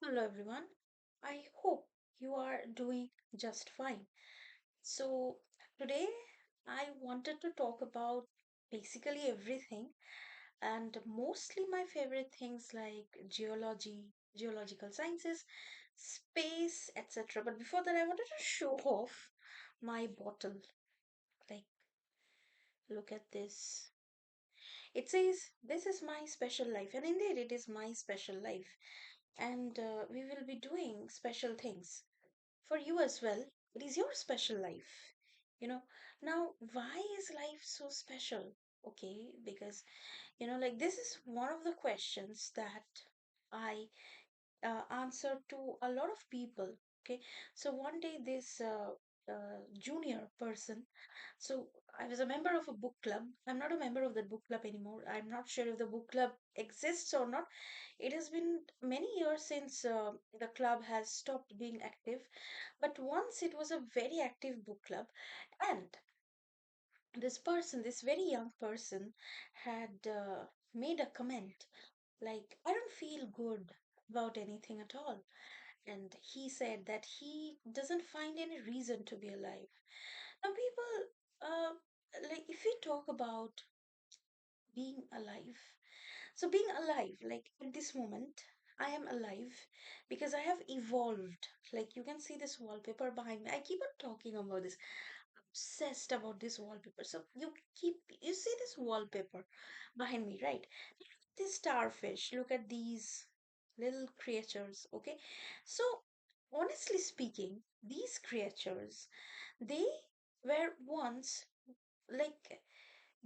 Hello everyone. I hope you are doing just fine. So, today I wanted to talk about basically everything and mostly my favorite things like geology, geological sciences, space, etc. But before that, I wanted to show off my bottle. Like, look at this. It says, "This is my special life," and indeed, it is my special life. And we will be doing special things for you as well. It is your special life. You know, now, why is life so special? Okay, because, like this is one of the questions that I answer to a lot of people. Okay, so one day this junior person, so I was a member of a book club. I'm not a member of that book club anymore. I'm not sure if the book club exists or not. It has been many years since the club has stopped being active, but once it was a very active book club, and this person, this very young person, had made a comment like, "I don't feel good about anything at all." And he said that he doesn't find any reason to be alive. Now, people, uh, like, if we talk about being alive, so being alive, like at this moment, I am alive because I have evolved. Like, you can see this wallpaper behind me. I keep on talking about this, obsessed about this wallpaper. So you see this wallpaper behind me, right? This starfish, look at these little creatures, okay? So, honestly speaking, these creatures, they were once like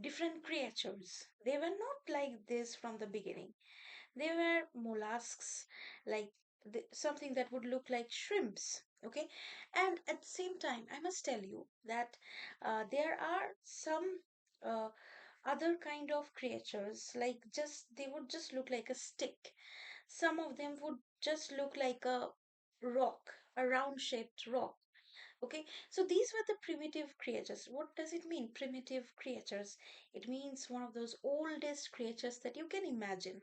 different creatures. They were not like this from the beginning. They were mollusks, like something that would look like shrimps. Okay, and at the same time, I must tell you that there are some uh, other kind of creatures, like just they would just look like a stick. Some of them would just look like a rock, a round shaped rock. Okay, so these were the primitive creatures. What does it mean, primitive creatures? It means one of those oldest creatures that you can imagine.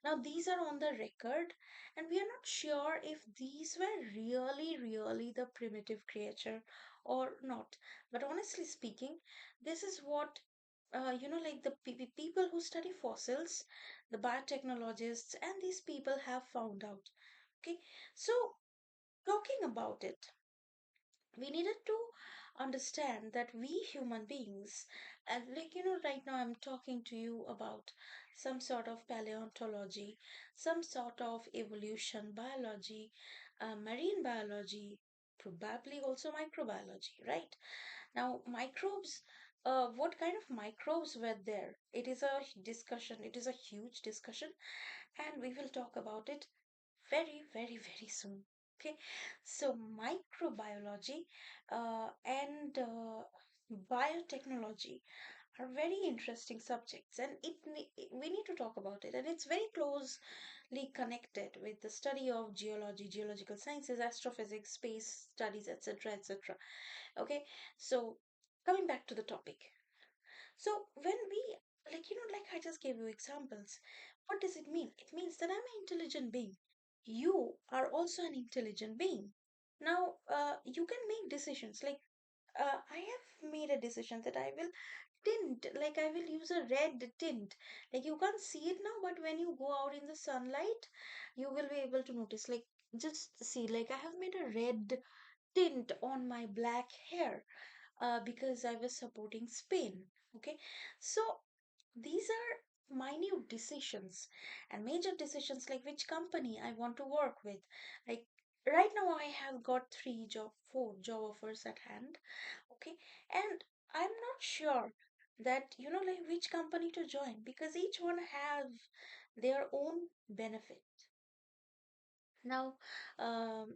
Now, these are on the record, and we are not sure if these were really the primitive creature or not. But honestly speaking, this is what like the people who study fossils, the biotechnologists, and these people have found out. Okay, so talking about it, we needed to understand that we human beings, and like right now I'm talking to you about some sort of paleontology, some sort of evolution biology, marine biology, probably also microbiology, right? Now, microbes, what kind of microbes were there? It is a discussion, it is a huge discussion, and we will talk about it very soon. Okay, so microbiology and biotechnology are very interesting subjects, and we need to talk about it, and it's very closely connected with the study of geology, geological sciences, astrophysics, space studies, etc. Okay, so coming back to the topic. So when we, like I just gave you examples, what does it mean? It means that I'm an intelligent being. You are also an intelligent being. Now, you can make decisions. Like, I have made a decision that I will tint, like I will use a red tint. Like, you can't see it now, but when you go out in the sunlight, you will be able to notice. Like, just see, like I have made a red tint on my black hair because I was supporting Spain. Okay, so these are minute decisions and major decisions, like which company I want to work with. Like right now, I have got four job offers at hand. Okay, and I'm not sure that like which company to join because each one have their own benefit. Now,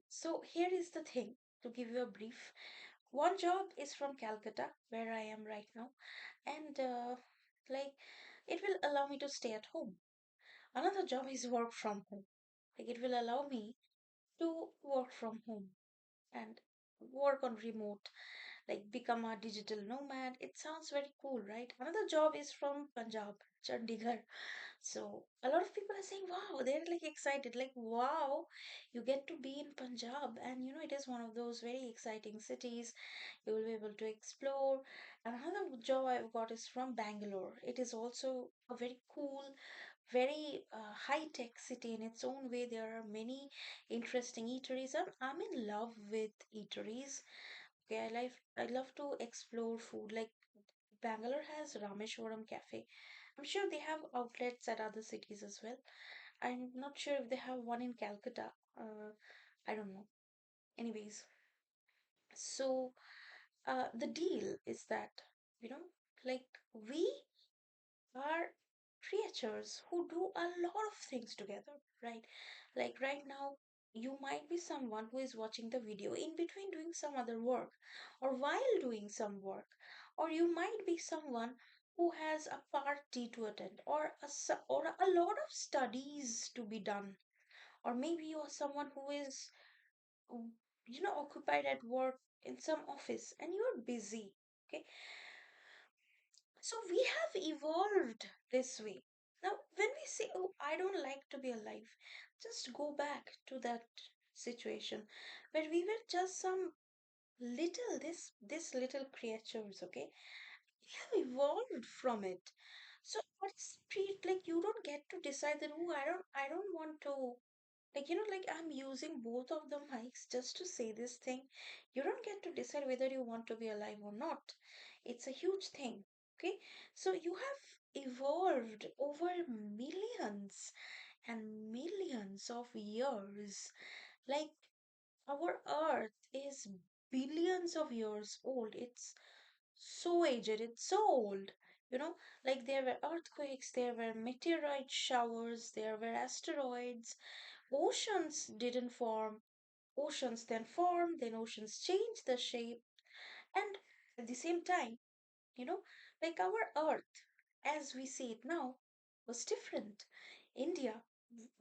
so here is the thing, to give you a brief. One job is from Calcutta, where I am right now, and like it will allow me to stay at home. Another job is work from home. Like it will allow me to work from home and work on remote, like become a digital nomad. It sounds very cool, right? Another job is from Punjab. Chandigarh. So a lot of people are saying, wow, they're like excited, like, wow, you get to be in Punjab. And it is one of those very exciting cities. You will be able to explore. Another job I've got is from Bangalore. It is also a very cool, very high-tech city in its own way. There are many interesting eateries. I'm in love with eateries. Okay, I love to explore food. Like Bangalore has Rameshwaram Cafe. I'm sure they have outlets at other cities as well. I'm not sure if they have one in Calcutta. I don't know. Anyways, so the deal is that, you know, like we are creatures who do a lot of things together, right? Like right now, you might be someone who is watching the video in between doing some other work or while doing some work, or you might be someone who has a party to attend or or a lot of studies to be done, or maybe you are someone who is um, occupied at work in some office and you're busy. Okay, so we have evolved this way. Now, when we say, oh, I don't like to be alive, just go back to that situation where we were just some this little creatures, okay? We have evolved from it. So what's treat like you don't get to decide that, oh, I don't want to, like, like I'm using both of the mics just to say this thing. You don't get to decide whether you want to be alive or not. It's a huge thing. Okay. So you have evolved over millions and millions of years. Like our earth is billions of years old. It's so aged, it's so old. You know, like there were earthquakes, there were meteorite showers, there were asteroids. Oceans didn't form. Oceans then formed, then oceans changed the shape. And at the same time, you know, like our Earth, as we see it now, was different. India,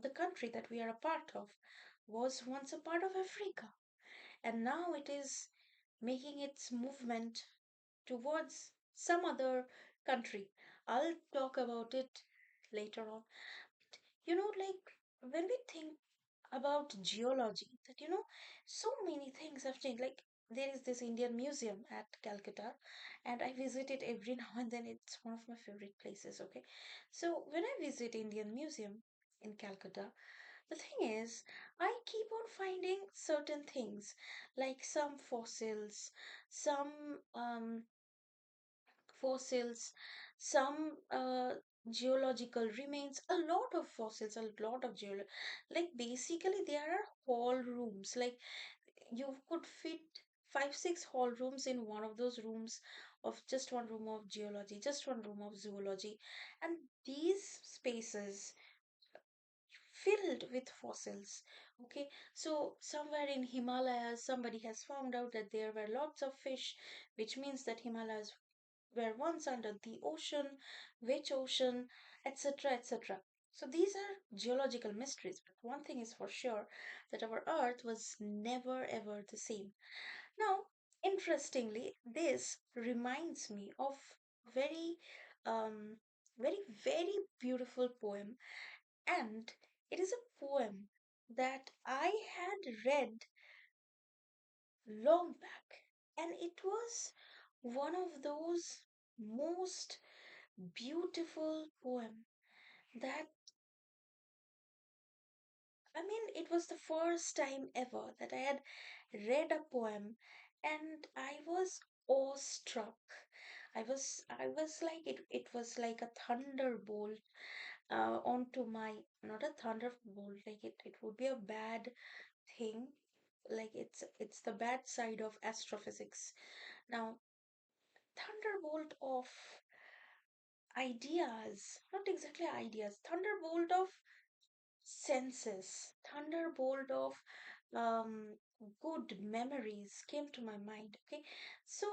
the country that we are a part of, was once a part of Africa. And now it is making its movement towards some other country. I'll talk about it later on. Like when we think about geology, that so many things have changed. Like there is this Indian museum at Calcutta, and I visit it every now and then. It's one of my favorite places. Okay, so when I visit Indian museum in Calcutta, the thing is, I keep on finding certain things, like some fossils, some fossils, some geological remains, a lot of fossils, a lot of like basically there are hall rooms. Like you could fit five, six hall rooms in one of those rooms of just one room of geology, just one room of zoology, and these spaces filled with fossils. Okay, so somewhere in Himalayas, somebody has found out that there were lots of fish, which means that Himalayas were once under the ocean, which ocean, etc., etc. So these are geological mysteries, but one thing is for sure, that our Earth was never ever the same. Now, interestingly, this reminds me of very, um, very beautiful poem, and it is a poem that I had read long back, and it was one of those most beautiful poem that, I mean, it was the first time ever that I had read a poem and I was awestruck. I was like, it was like a thunderbolt onto my, not a thunderbolt, like it would be a bad thing, like it's the bad side of astrophysics. Now, thunderbolt of ideas, not exactly ideas, thunderbolt of senses, thunderbolt of um, good memories came to my mind. Okay, so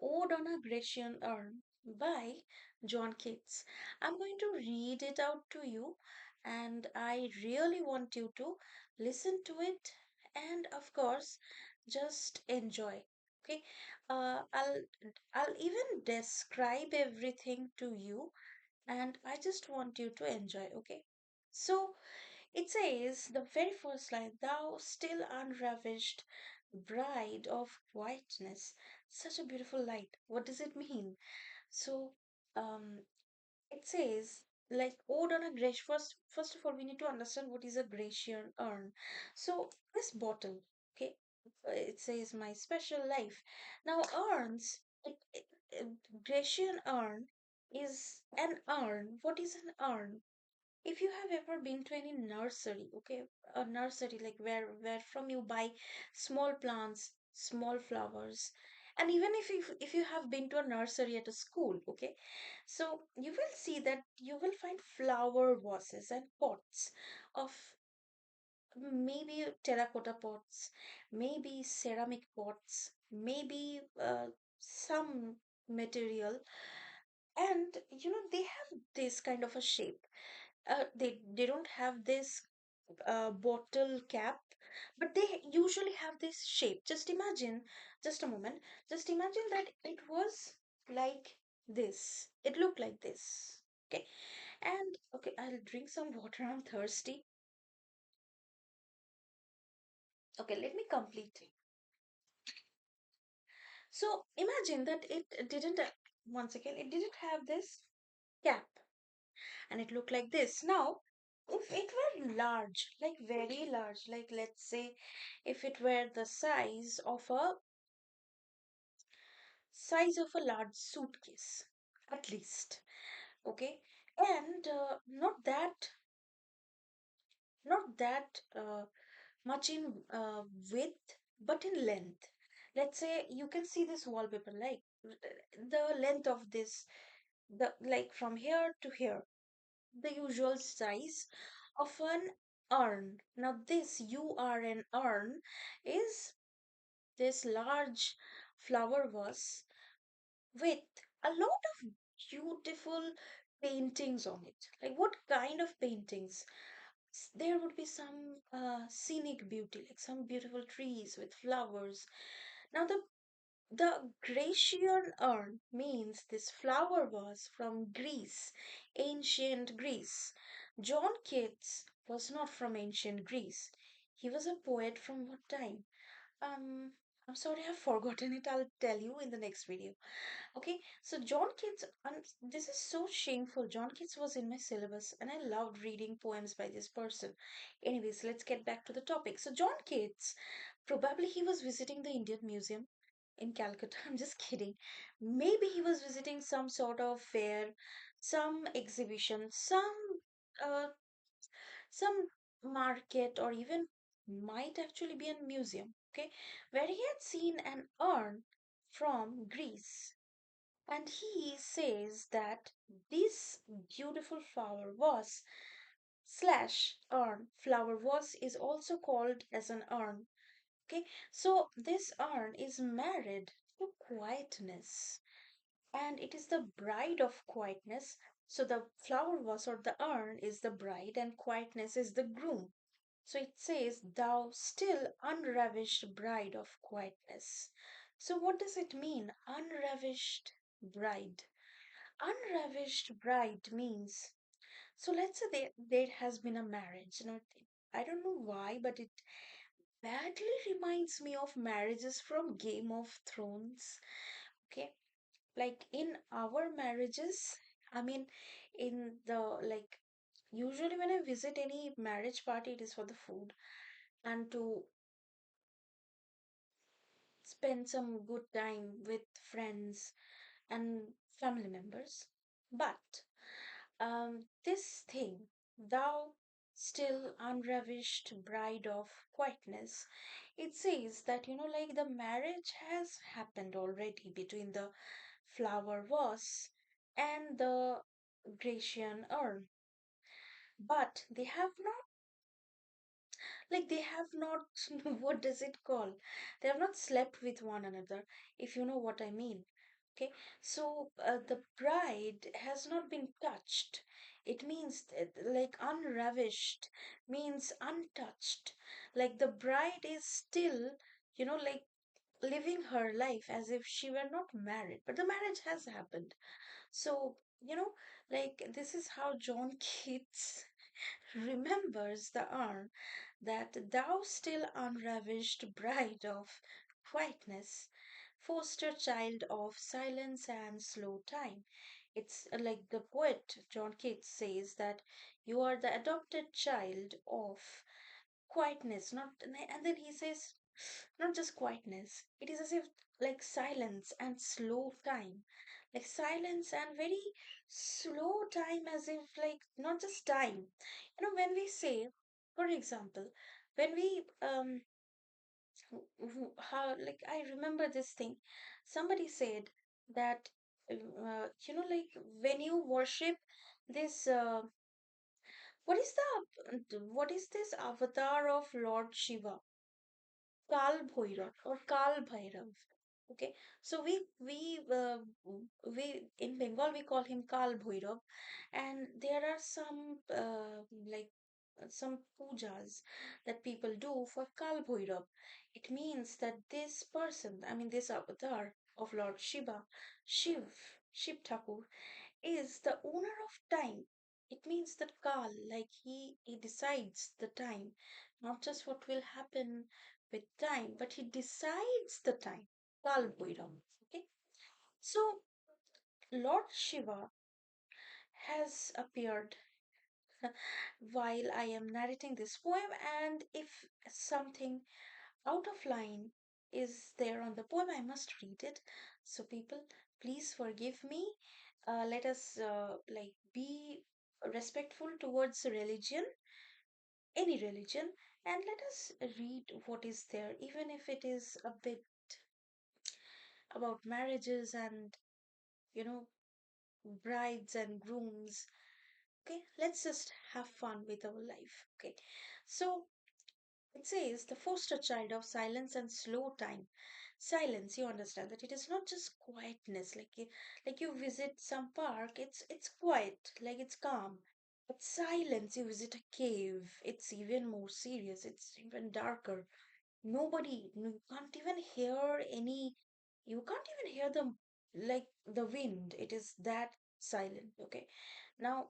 Ode on a Grecian Urn by John Keats. I'm going to read it out to you, and I really want you to listen to it and, of course, just enjoy. Okay, I'll even describe everything to you, and I just want you to enjoy. Okay, so it says the very first line, "Thou still unravished bride of whiteness." Such a beautiful light. What does it mean? So, um, it says like ode on a Grecian. First of all, we need to understand what is a Grecian urn. So this bottle, okay, it says my special life. Now urns, Grecian urn is an urn. What is an urn? If you have ever been to any nursery, okay, a nursery like where from you buy small plants, small flowers, and even if you have been to a nursery at a school, okay, so you will see that you will find flower vases and pots of maybe terracotta pots, maybe ceramic pots, maybe some material, and they have this kind of a shape. They don't have this bottle cap, but they usually have this shape. Just imagine, just a moment, just imagine that it was like this. It looked like this. Okay, and okay, I'll drink some water. I'm thirsty. Okay, let me complete it. So imagine that it didn't, once again, it didn't have this cap, and it looked like this. Now, if it were large, like very large, like let's say if it were the size of a large suitcase, at least, okay, and not that much in width, but in length. Let's say you can see this wallpaper, like the length of this, the like from here to here, the usual size of an urn. Now, this urn urn is this large flower vase with a lot of beautiful paintings on it. Like, what kind of paintings? There would be some scenic beauty, like some beautiful trees with flowers. Now, the Grecian urn means this flower vase from Greece, ancient Greece. John Keats was not from ancient Greece. He was a poet from what time? Um, I'm sorry, I've forgotten it. I'll tell you in the next video. Okay, so John Keats, this is so shameful. John Keats was in my syllabus, and I loved reading poems by this person. Anyways, let's get back to the topic. So, John Keats, probably he was visiting the Indian Museum in Calcutta. I'm just kidding. Maybe he was visiting some sort of fair, some exhibition, uh, some market, or even might actually be a museum. Okay, where he had seen an urn from Greece, and he says that this beautiful flower vase slash urn, flower vase is also called as an urn. Okay, so this urn is married to quietness, and it is the bride of quietness. So the flower vase or the urn is the bride, and quietness is the groom. So it says, "Thou still unravished bride of quietness." So what does it mean, unravished bride? Unravished bride means, so let's say there has been a marriage. I don't know why, but it badly reminds me of marriages from Game of Thrones. Okay, like in our marriages, I mean, in the like, usually when I visit any marriage party, it is for the food and to spend some good time with friends and family members. But this thing, "thou still unravished bride of quietness," it says that, like the marriage has happened already between the flower vase and the Grecian urn, but they have not what does it call, they have not slept with one another, if you know what I mean. Okay, so the bride has not been touched. It means like unravished means untouched. Like the bride is still, you know, like living her life as if she were not married, but the marriage has happened. So, like this is how John Keats remembers the urn, that thou still unravished bride of quietness, foster child of silence and slow time. It's like the poet John Keats says that you are the adopted child of quietness, not, and then he says, not just quietness, it is as if like silence and slow time, like silence and very slow time, as if like not just time. When we say, for example, when we how, like, I remember this thing, somebody said that like when you worship this what is this avatar of Lord Shiva, Kal Bhairav or Kal Bhairav. Okay, so we in Bengal we call him Kal Bhairav, and there are some like some pujas that people do for Kal Bhairav. It means that this person, I mean this avatar of Lord Shiva, Shiv Thakur, is the owner of time. It means that Kal, like he decides the time, not just what will happen with time, but he decides the time. Kal Bhairav. Okay. So Lord Shiva has appeared while I am narrating this poem, and if something out of line is there on the poem, I must read it. So people, please forgive me. Let us like be respectful towards religion, any religion, and let us read what is there, even if it is a bit about marriages and you know brides and grooms. Okay, let's just have fun with our life. Okay, so it says the foster child of silence and slow time. Silence, you understand that it is not just quietness, like you visit some park, it's quiet, like it's calm. But silence, you visit a cave, it's even more serious, it's even darker. You can't even hear any, you can't even hear the wind. It is that silent. Okay, now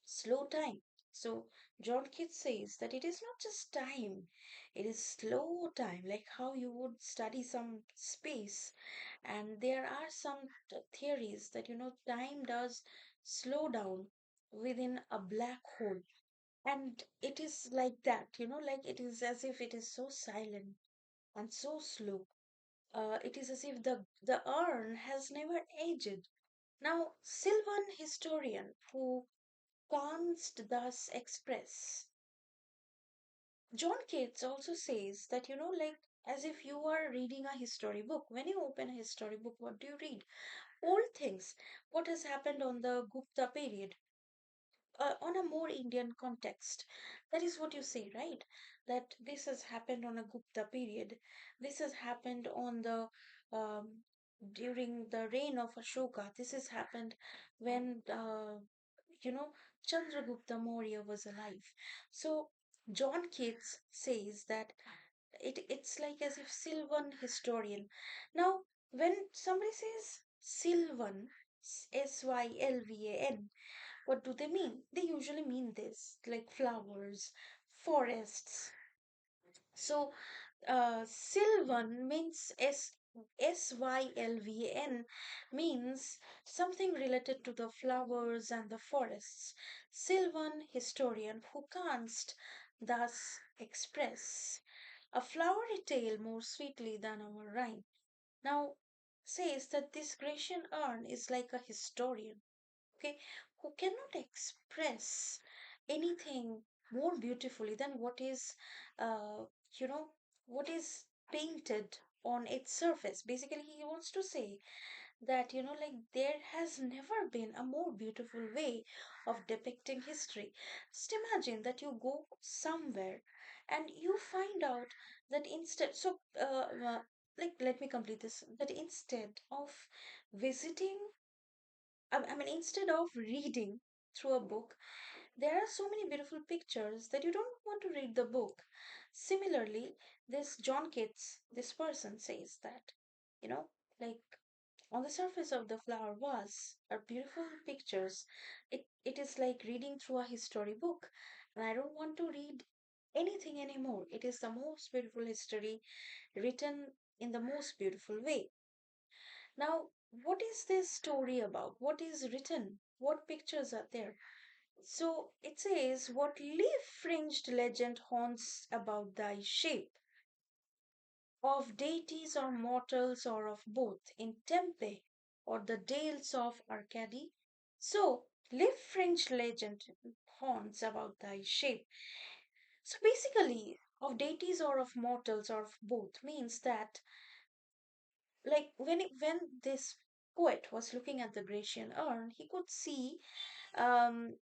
slow time. So John Keats says that it is not just time, it is slow time, like how you would study some space. And there are some theories that time does slow down within a black hole. And it is like that, like it is as if it is so silent and so slow. It is as if the urn has never aged. Now, Sylvan historian who canst thus express. John Keats also says that, like as if you are reading a history book. When you open a history book, what do you read? Old things. What has happened on the Gupta period? On a more Indian context. That is what you say, right? That this has happened on a Gupta period. This has happened on the um, during the reign of Ashoka. This has happened when you know Chandragupta Maurya was alive. So John Keats says that it's like as if Sylvan historian. Now, when somebody says Sylvan, Sylvan, what do they mean? They usually mean this, like flowers, forests. So, Sylvan means Sylvan means something related to the flowers and the forests. Sylvan historian who canst thus express a flowery tale more sweetly than our rhyme. Now says that this Grecian urn is like a historian, okay, who cannot express anything more beautifully than uh, you know, what is painted on its surface. Basically, he wants to say that, like there has never been a more beautiful way of depicting history. Just imagine that you go somewhere and you find out that like, let me complete this, that instead of visiting I instead of reading through a book, there are so many beautiful pictures that you don't want to read the book. Similarly, this John Keats, this person says that, you know, like on the surface of the flower vase are beautiful pictures. It is like reading through a history book, and I don't want to read anything anymore. It is the most beautiful history written in the most beautiful way. Now, what is this story about? What is written? What pictures are there? So it says, what leaf fringed legend haunts about thy shape, of deities or mortals or of both, in Tempe or the dales of Arcady? So, leaf fringed legend haunts about thy shape. So basically, of deities or of mortals or of both means that, like when this poet was looking at the Grecian urn, he could see um,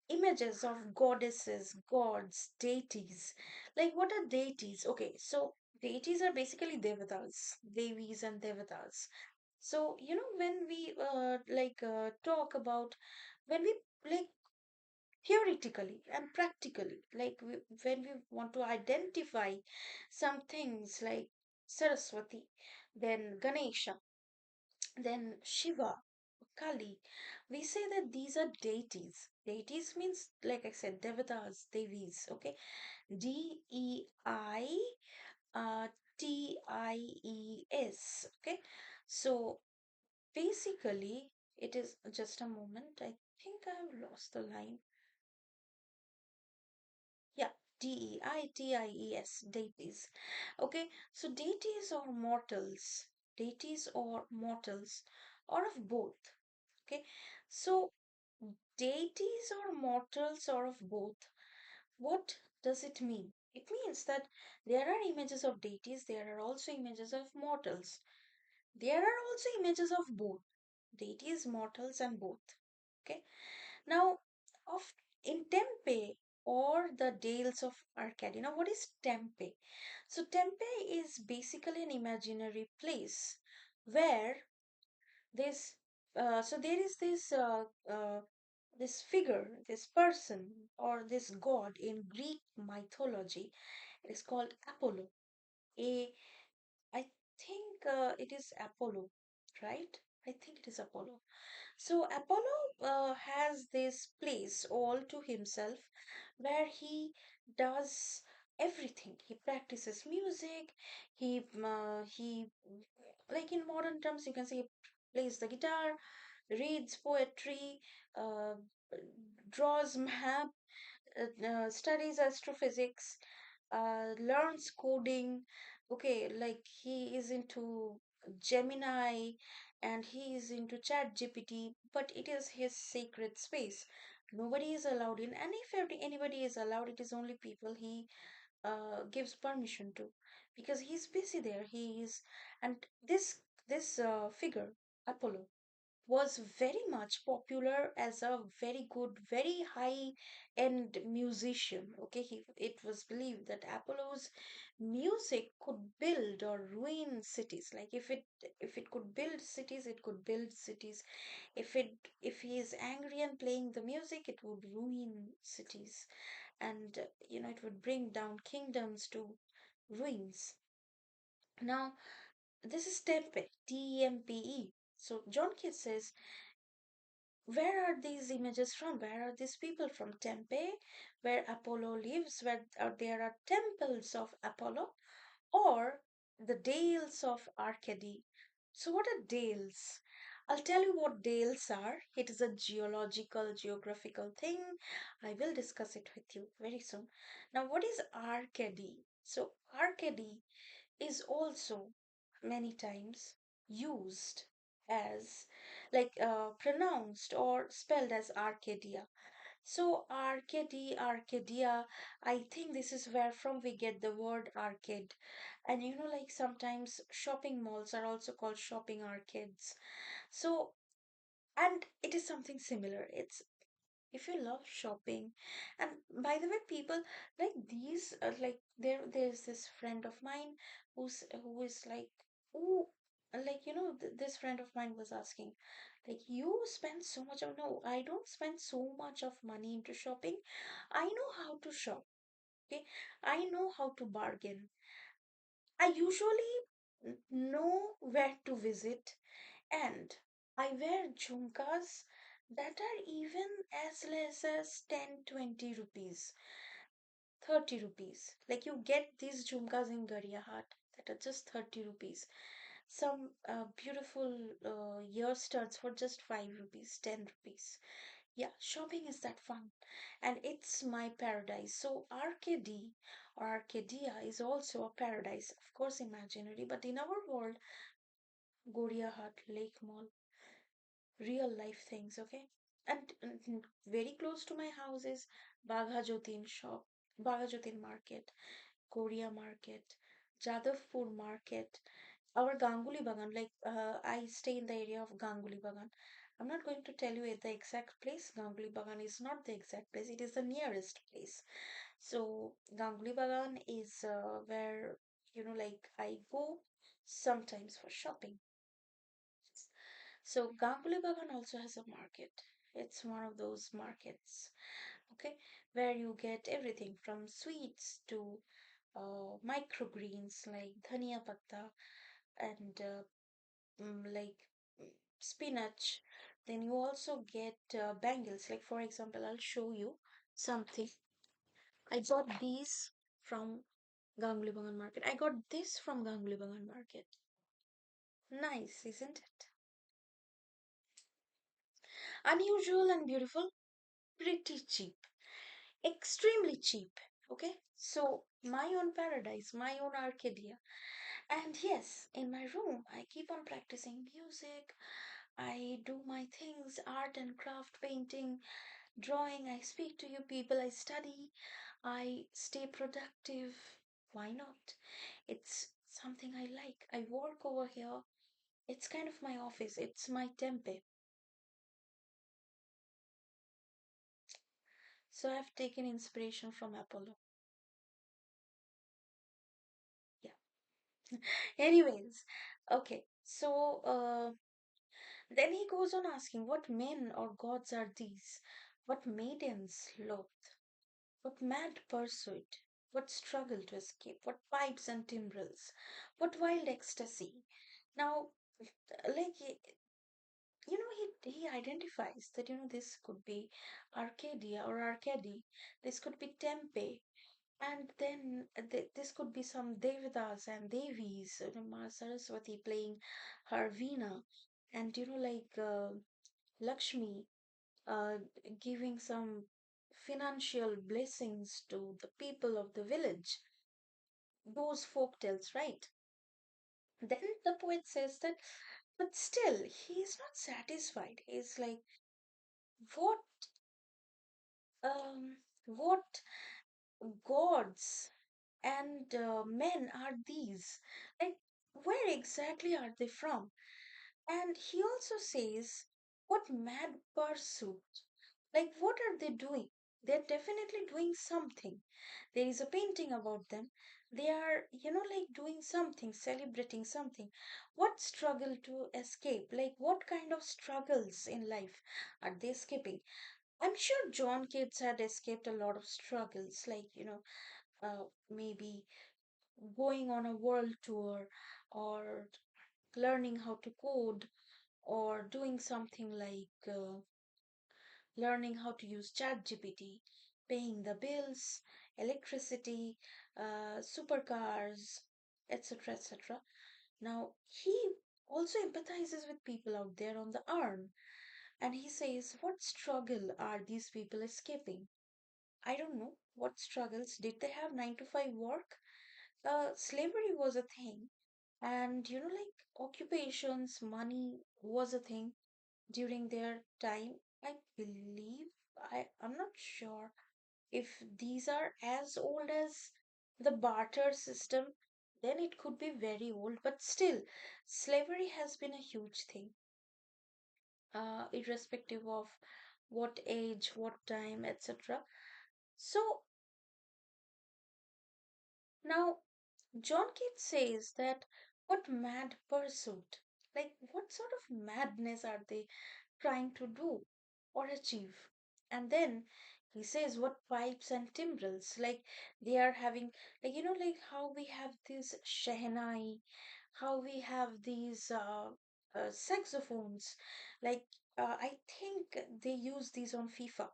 images of goddesses, gods, deities. Like, what are deities? Okay, so deities are basically devatas, devis, and devatas. So, when we talk about, when we like theoretically and practically, like when we want to identify some things like Saraswati, then Ganesha, then Shiva, Kali, we say that these are deities. Deities means, like I said, devatas, devis, okay? D-E-I Ties, okay? So basically, it is just a moment. I think I've lost the line. Yeah, Deities, deities. Okay, so deities or mortals, or of both. Okay, so deities or mortals or of both. What does it mean? It means that there are images of deities, there are also images of mortals. There are also images of both deities, mortals, and both. Okay, now, of in Tempe or the Dales of Arcadia. Now, what is Tempe? So, Tempe is basically an imaginary place where this. So there is this figure, this person, or this god in Greek mythology. It is called Apollo. A I think it is Apollo, right? I think it is Apollo. So Apollo has this place all to himself where he does everything. He practices music. He like in modern terms, you can say he plays the guitar, reads poetry, uh, draws map, studies astrophysics, learns coding. Okay, like he is into Gemini and he is into Chat GPT, but it is his sacred space. Nobody is allowed in, and if anybody is allowed, it is only people he gives permission to, because he's busy there. He is, and this figure, Apollo, was very much popular as a very good, very high end musician. Okay, it was believed that Apollo's music could build or ruin cities. Like if it could build cities, it could build cities. If he is angry and playing the music, it would ruin cities, and it would bring down kingdoms to ruins. Now, this is Tempe, Tempe. So John Keats says, where are these images from? Where are these people from? Tempe, where Apollo lives, where there are temples of Apollo, or the Dales of Arcady. So, what are Dales? I'll tell you what Dales are. It is a geological, geographical thing. I will discuss it with you very soon. Now, what is Arcady? So, Arcady is also many times used as, like, pronounced or spelled as Arcadia. So Arcadia, I think this is where from we get the word arcade. And like sometimes shopping malls are also called shopping arcades. So, and it is something similar. It's, if you love shopping, and by the way, people like these, like there's this friend of mine who is like, oh, like this friend of mine was asking, like, you spend so much of, no, I don't spend so much of money into shopping. I know how to shop. Okay, I know how to bargain. I usually know where to visit, and I wear jhumkas that are even as less as 10, 20 rupees, 30 rupees. Like you get these jhumkas in Gariyahat that are just 30 rupees. Some beautiful ear studs for just 5 rupees, 10 rupees. Yeah, shopping is that fun. And it's my paradise. So Arcady or Arcadia is also a paradise. Of course, imaginary, but in our world, Goriahat, Lake Mall, real life things, okay? And very close to my house is Bagha Jotin shop, Bagha Jotin market, Korea market, Jadavpur market, our Ganguli Bagan. Like I stay in the area of Ganguli Bagan. I'm not going to tell you at the exact place. Ganguli Bagan is not the exact place. It is the nearest place. So Ganguli Bagan is where like I go sometimes for shopping. So Ganguli Bagan also has a market. It's one of those markets, okay, where you get everything from sweets to microgreens like dhania patta and like spinach. Then you also get bangles. Like for example, I'll show you something. I got these from Ganguli Bagan market. I got this from Ganguli Bagan market. Nice, isn't it? Unusual and beautiful, pretty cheap. Extremely cheap. Okay, so my own paradise, my own Arcadia. And yes, in my room, I keep on practicing music. I do my things, art and craft, painting, drawing. I speak to you people. I study. I stay productive. Why not? It's something I like. I work over here. It's kind of my office. It's my tempe. So I've taken inspiration from Apollo. Yeah. Anyways, okay. So then he goes on asking, what men or gods are these? What maidens loath? What mad pursuit? What struggle to escape? What pipes and timbrels? What wild ecstasy? Now, like he identifies that this could be Arcadia or Arcady. This could be Tempe, and then this could be some Devadas and Devis, Ma Saraswati playing her veena, and Lakshmi uh, giving some financial blessings to the people of the village. Those folk tales, right? Then the poet says that, but still, he is not satisfied. He's like, what, what gods and men are these? Like, where exactly are they from? And he also says, what mad pursuit? Like, what are they doing? They're definitely doing something. There is a painting about them. They are, like doing something, celebrating something. What struggle to escape? Like, what kind of struggles in life are they escaping? I'm sure John Keats had escaped a lot of struggles, like, maybe going on a world tour or learning how to code or doing something like learning how to use ChatGPT, paying the bills, electricity, supercars, etc., etc. Now, he also empathizes with people out there on the arm, and he says, what struggle are these people escaping? I don't know. What struggles? Did they have 9 to 5 work? Slavery was a thing, and like occupations, money was a thing during their time. I believe, I'm not sure if these are as old as the barter system, then it could be very old, but still, slavery has been a huge thing, irrespective of what age, what time, etc. So now, John Keats says that what mad pursuit, like what sort of madness are they trying to do or achieve? And then He says what pipes and timbrels, like they are having, like like how we have this shehnai, how we have these saxophones, like I think they use these on FIFA.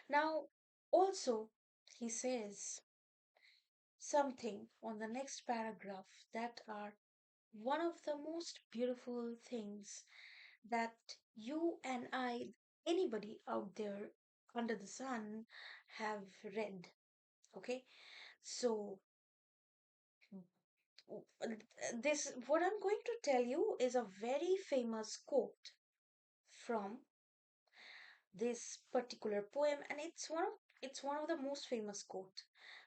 Now, also, he says something on the next paragraph that are one of the most beautiful things that you and I, anybody out there under the sun, have read. Okay, so this, what I'm going to tell you, is a very famous quote from this particular poem, and it's one of the most famous quote.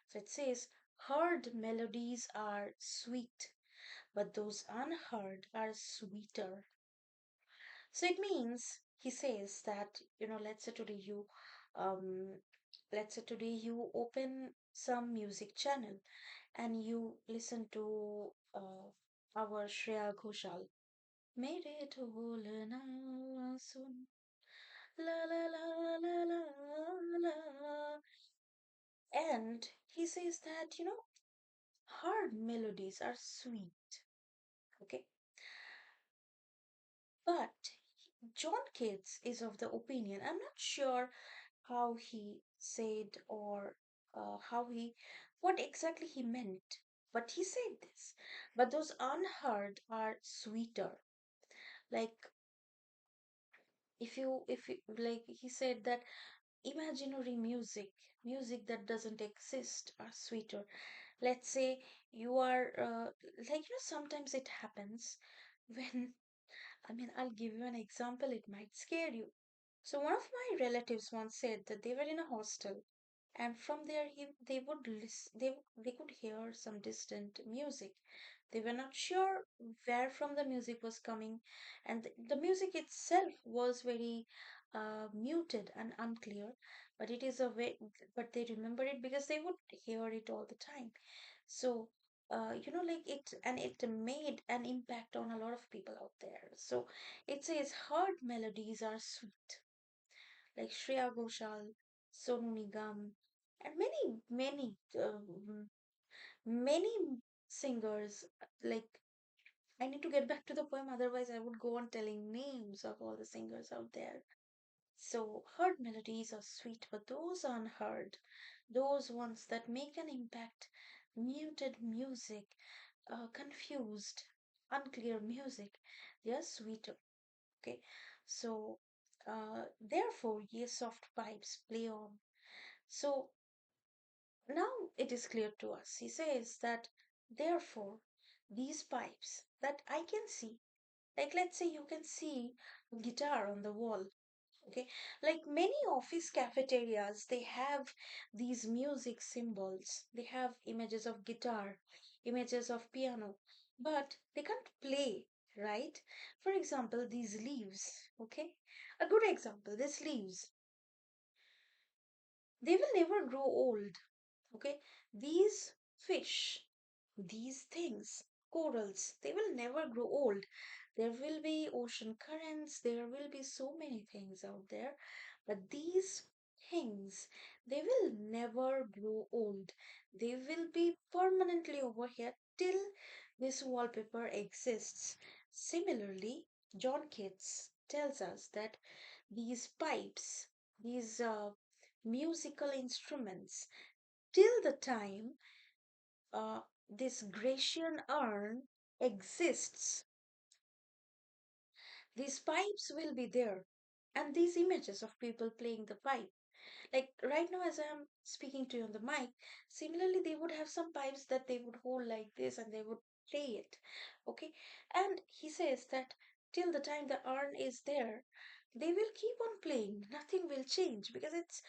So it says, heard melodies are sweet, but those unheard are sweeter. So it means, he says that, um let's say today you open some music channel and you listen to our Shreya Ghoshal. मेरे ढोल ना सुन, la la la la la la. And he says that, hard melodies are sweet. Okay. But John Keats is of the opinion, I'm not sure how he said, or what exactly he meant, but he said this. But those unheard are sweeter. Like, if you like, he said that imaginary music that doesn't exist are sweeter. Let's say you are sometimes it happens when, I mean, I'll give you an example, it might scare you. So one of my relatives once said that they were in a hostel, and from there they would they could hear some distant music. They were not sure where from the music was coming, and the music itself was very muted and unclear. But it is a way, but they remember it because they would hear it all the time. So like it, and it made an impact on a lot of people out there. So it says hard melodies are sweet, like Shreya Ghoshal, Sonu Nigam, and many singers. Like, I need to get back to the poem, otherwise I would go on telling names of all the singers out there. So, heard melodies are sweet, but those unheard, those ones that make an impact, muted music, confused, unclear music, they are sweeter. Okay, so therefore, ye soft pipes play on. So now it is clear to us. He says that therefore, these pipes that I can see, like let's say you can see a guitar on the wall. Okay, like many office cafeterias, they have these music symbols. They have images of guitar, images of piano, but they can't play, right? For example, these leaves, okay? A good example, these leaves, they will never grow old, okay? These fish, these things, corals, they will never grow old. There will be ocean currents, there will be so many things out there, but these things, they will never grow old. They will be permanently over here till this wallpaper exists. Similarly, John Keats tells us that these pipes, these musical instruments, till the time this Grecian urn exists, these pipes will be there. And these images of people playing the pipe, like right now, as I'm speaking to you on the mic, similarly, they would have some pipes that they would hold like this and they would play it. Okay. And he says that till the time the urn is there, they will keep on playing. Nothing will change because it's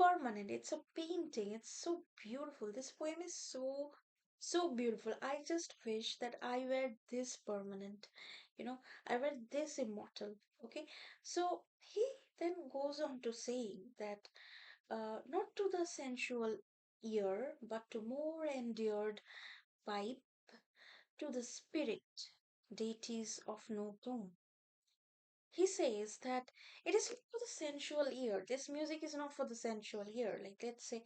permanent. It's a painting. It's so beautiful. This poem is so beautiful. I just wish that I were this permanent. I were this immortal. Okay. So he then goes on to say that not to the sensual ear, but to more endured pipe, to the spirit, deities of no tomb. he says that it is not for the sensual ear. This music is not for the sensual ear. Like, let's say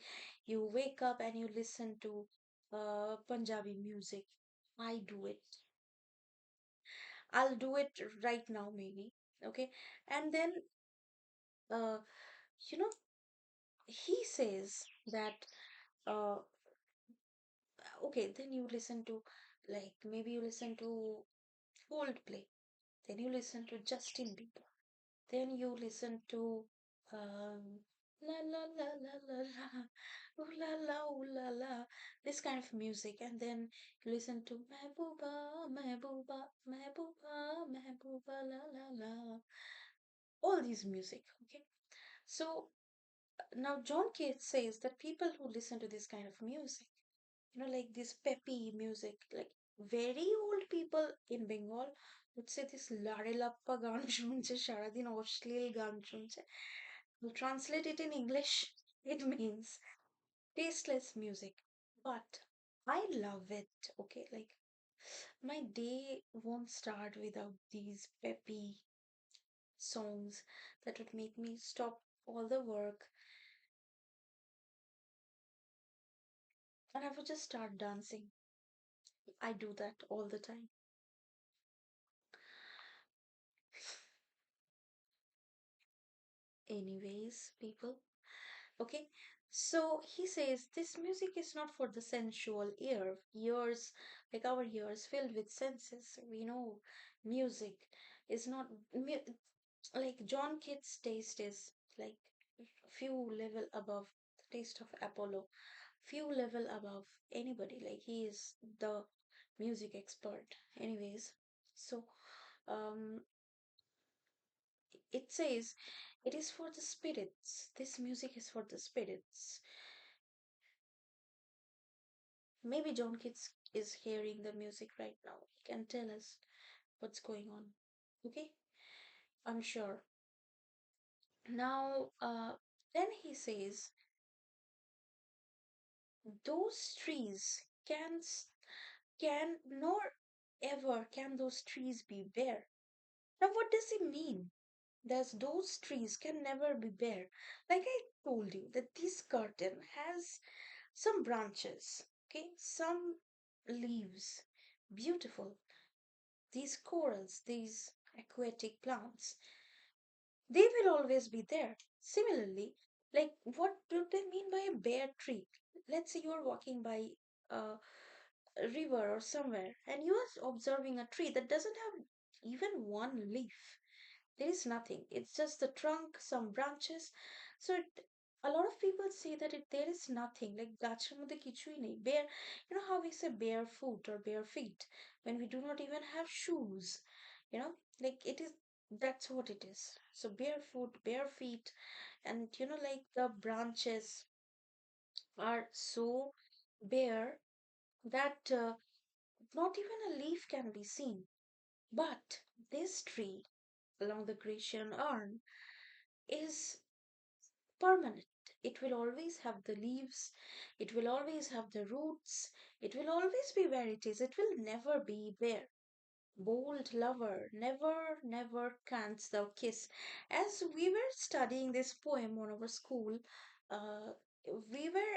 you wake up and you listen to Punjabi music. I do it. I'll do it right now, maybe. Okay. And then, uh, you know, he says that, uh, okay, then you listen to, like, maybe you listen to Coldplay. Then you listen to Justin Bieber. Then you listen to la la la la la la, ooh la la ooh la la, this kind of music, and then you listen to Mehbooba, Mehbooba, Mehbooba, Mehbooba, la la la, all these music. Okay, so now John Keats says that people who listen to this kind of music, like this peppy music, like very old people in Bengal would say this লারে লাপ্পা গান শুনছে সারাদিন অশ্লীল গান শুনছে. To translate it in English, it means tasteless music. But I love it, okay? Like, my day won't start without these peppy songs that would make me stop all the work and I would just start dancing. I do that all the time. Anyways, people, okay, so he says this music is not for the sensual ear. Ears, like our ears, filled with senses. We know music is not like John Keats' taste is like few level above the taste of Apollo, few level above anybody. Like he is the music expert. Anyways, so um, it says it is for the spirits. This music is for the spirits. Maybe John Keats is hearing the music right now. He can tell us what's going on. Okay? I'm sure. Now, then he says, those trees can nor ever can those trees be bare. Now, what does he mean? That those trees can never be bare. Like I told you, that this curtain has some branches, okay, some leaves, beautiful. These corals, these aquatic plants, they will always be there. Similarly, like what do they mean by a bare tree? Let's say you're walking by a river or somewhere and you are observing a tree that doesn't have even one leaf. There is nothing. It's just the trunk, some branches. So a lot of people say that there is nothing. Like গাছের মধ্যে কিছুই নেই. Bare, how we say barefoot or bare feet when we do not even have shoes. Like it is. That's what it is. So barefoot, bare feet, and like the branches are so bare that not even a leaf can be seen. But this tree along the Grecian urn is permanent. It will always have the leaves, it will always have the roots, it will always be where it is, it will never be bare. Bold lover, never, never canst thou kiss. As we were studying this poem on our school, uh, we were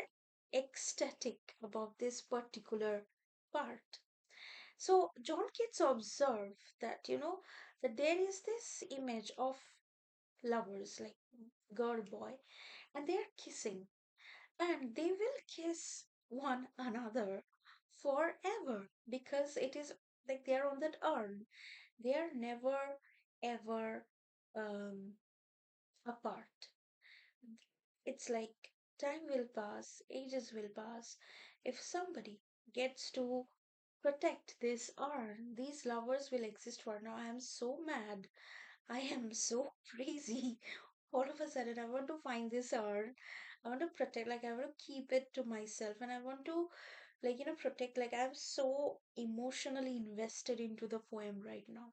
ecstatic about this particular part. So John Keats observed that, that there is this image of lovers, like girl, boy, and they are kissing, and they will kiss one another forever because it is like they are on that urn. They are never ever um, apart. It's like time will pass, ages will pass. If somebody gets to protect this urn, these lovers will exist for now. I am so mad. I am so crazy. All of a sudden, I want to find this urn. I want to protect, like, I want to keep it to myself, and I want to, like, protect. Like, I'm so emotionally invested into the poem right now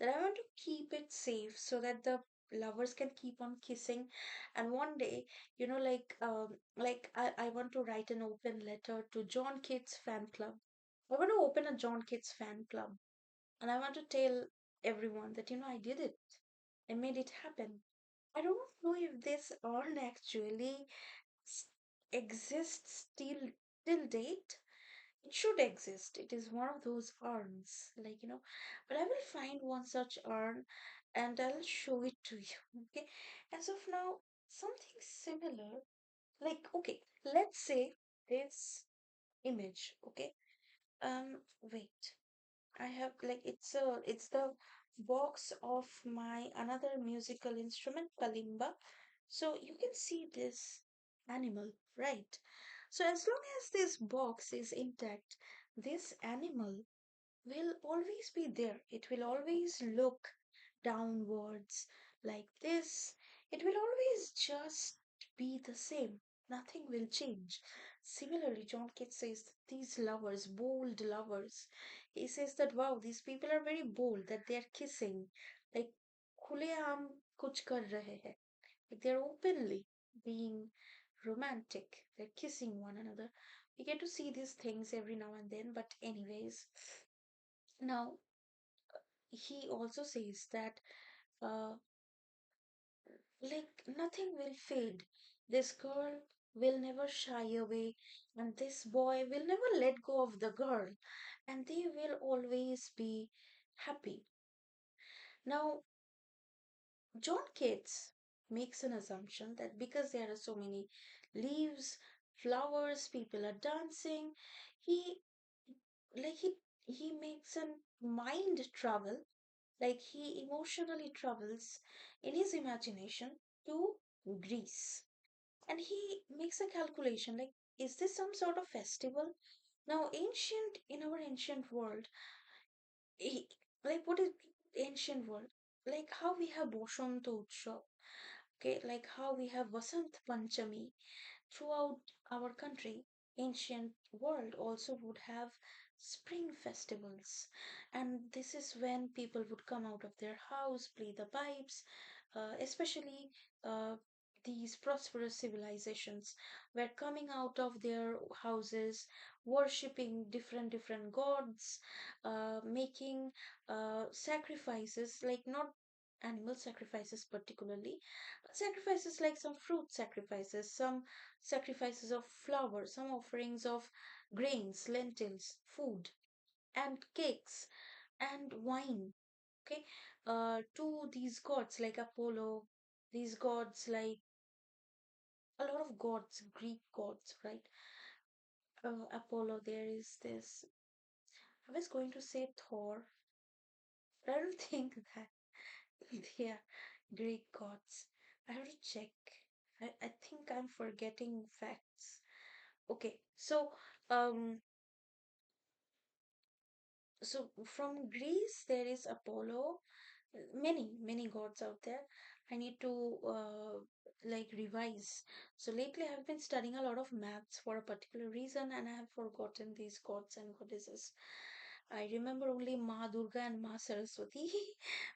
that I want to keep it safe so that the lovers can keep on kissing. And one day, I want to write an open letter to John Keats fan club. I want to open a John Keats fan club, and I want to tell everyone that, I did it. I made it happen. I don't know if this urn actually s- exists till date. It should exist. It is one of those urns, but I will find one such urn and I'll show it to you. Okay. As of now, something similar, okay, let's say this image, okay? Wait. I have it's the box of my another musical instrument, kalimba. So you can see this animal, right? So as long as this box is intact, this animal will always be there. It will always look downwards like this. It will always just be the same. Nothing will change. Similarly, John Keats says that these lovers, bold lovers, he says that wow, these people are very bold, that they are kissing, like खुलेआम कुछ कर रहे हैं. Like they're openly being romantic. They're kissing one another. We get to see these things every now and then, but anyways, now he also says that uh, nothing will fade. This girl will never shy away, and this boy will never let go of the girl, and they will always be happy. Now, John Keats makes an assumption that because there are so many leaves, flowers, people are dancing, he like he makes a mind travel, like he emotionally travels in his imagination to Greece. And he makes a calculation like, is this some sort of festival? Now, in our ancient world, he, what is ancient world? Like how we have Bosant Utsav, okay, like how we have Vasant Panchami, throughout our country, ancient world also would have spring festivals, and this is when people would come out of their house, play the pipes, especially uh, these prosperous civilizations were coming out of their houses, worshipping different gods, making sacrifices, like not animal sacrifices particularly, sacrifices like some fruit sacrifices, some sacrifices of flour, some offerings of grains, lentils, food, and cakes and wine. Okay, to these gods like Apollo, these gods like a lot of gods, Greek gods, right? Apollo, there is this. I was going to say Thor, but I don't think that they are Greek gods. I have to check. I think I'm forgetting facts. Okay, um, so from Greece there is Apollo, many gods out there. I need to revise. So lately I've been studying a lot of maths for a particular reason, and I have forgotten these gods and goddesses. I remember only Ma Durga and Ma Saraswati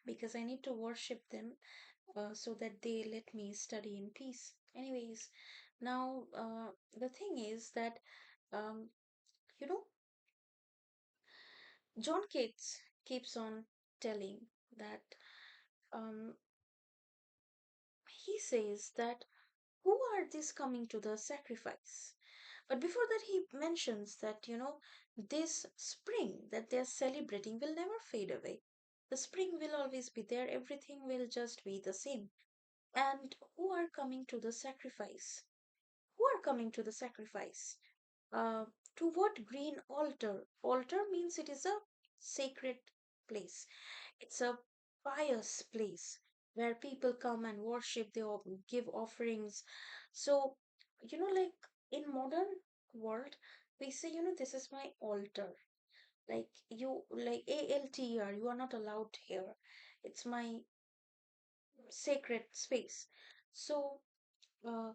because I need to worship them so that they let me study in peace. Anyways, now the thing is that um, you know John Keats keeps on telling that um, he says that who are these coming to the sacrifice? But before that, he mentions that, this spring that they're celebrating will never fade away. The spring will always be there, everything will just be the same. And who are coming to the sacrifice? Who are coming to the sacrifice? Uh, to what green altar? Altar means it is a sacred place. It's a pious place where people come and worship, they give offerings. So, in modern world, we say, this is my altar. Like ALTR, you are not allowed here. It's my sacred space. So, uh,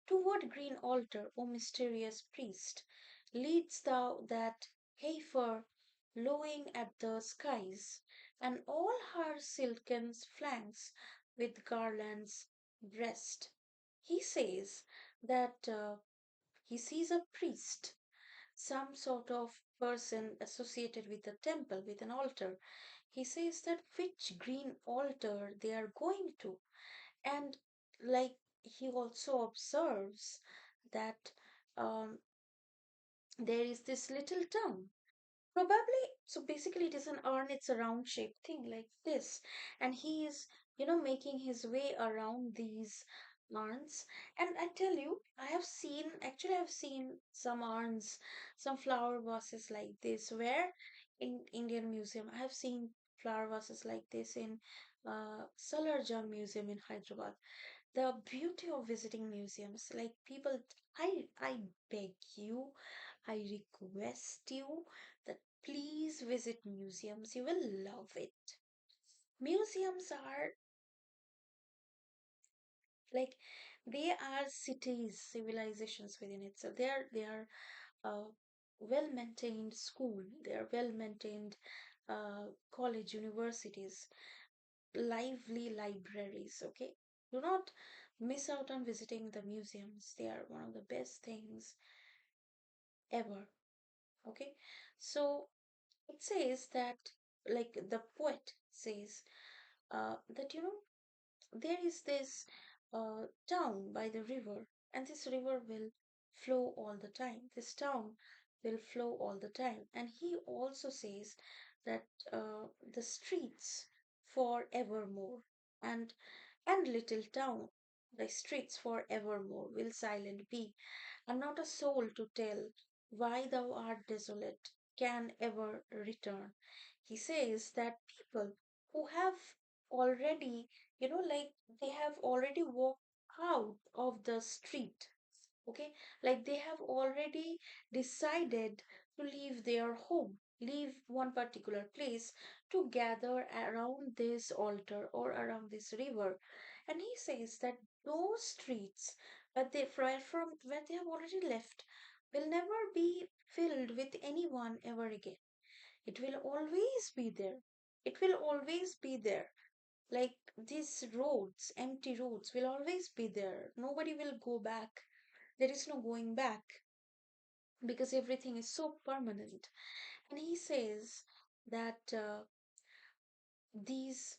to what green altar, O mysterious priest, leads thou that heifer lowing at the skies, and all her silken flanks with garlands breast? He says that he sees a priest, some sort of person associated with a temple, with an altar. He says that which green altar they are going to. And like he also observes that um, there is this little town. Probably, so basically, it is an urn, it's a round shaped thing like this. And he is, making his way around these urns. And I tell you, I've seen some urns, some flower vases like this, where in Indian Museum, I have seen flower vases like this in Salarjung Museum in Hyderabad. The beauty of visiting museums, like people, I beg you, I request you that please visit museums. You will love it. Museums are like, they are cities, civilizations within itself. They are uh, well maintained school. They are well maintained college, universities, lively libraries. Okay, do not miss out on visiting the museums. They are one of the best things ever. Okay, so it says that, like the poet says, that there is this town by the river, and this river will flow all the time. This town will flow all the time. And he also says that the streets forevermore, and little town, the streets forevermore will silent be, and not a soul to tell why thou art desolate can ever return. He says that people who have already, like they have already walked out of the street, okay, like they have already decided to leave their home, leave one particular place to gather around this altar or around this river. And he says that those streets that they from where they have already left will never be filled with anyone ever again. It will always be there. It will always be there. Like these roads, empty roads will always be there. Nobody will go back. There is no going back because everything is so permanent. And he says that these,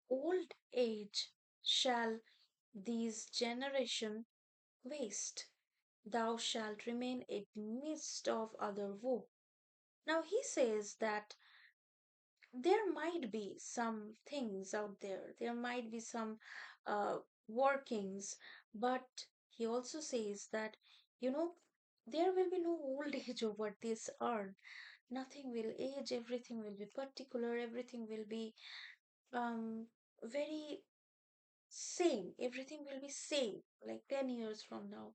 old age shall these generation waste. Thou shalt remain a midst of other woe. Now he says that there might be some things out there, there might be some uh, workings, but he also says that, you know, there will be no old age over this earth. Nothing will age, everything will be particular, everything will be very same, everything will be same like 10 years from now.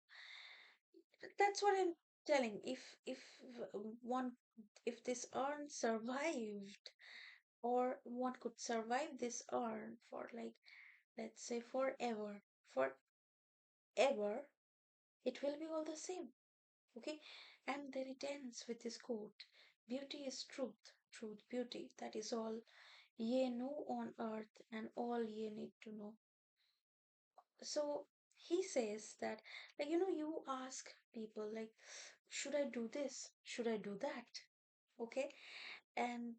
That's what I'm telling. One, if this urn survived, or one could survive this urn for, like, let's say forever, it will be all the same. Okay, and then it ends with this quote: beauty is truth, truth beauty, that is all ye know on earth, and all ye need to know. So he says that, like, you ask people, like, should I do this, should I do that? Okay, and